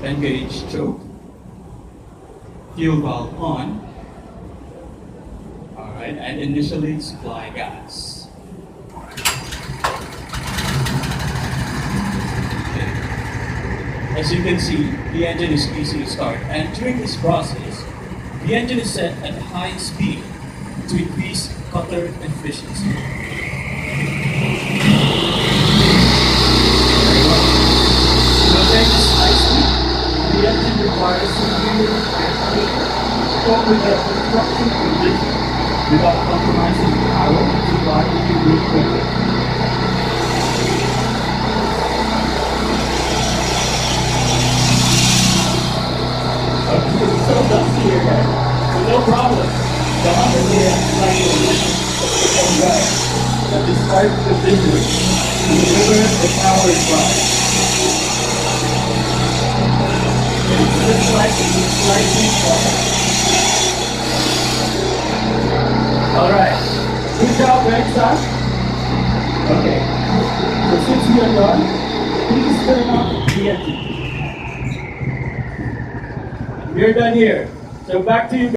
Engage choke. Fuel valve on. Alright, and initially supply gas. Okay. As you can see, the engine is easy to start, and during this process, the engine is set at high speed to increase cutter efficiency. During this high speed, the engine requires superior airflow to cope with the construction conditions without compromising power supply to the equipment. Okay, it's so dusty here, guys. But no problem. The 100 AF cycle engine performed well. That despite the business, to deliver the power required. It's just like the slightly smaller. Alright. Good job, next time. Okay. So since we are done, please turn off the engine. We're done here. So back to you.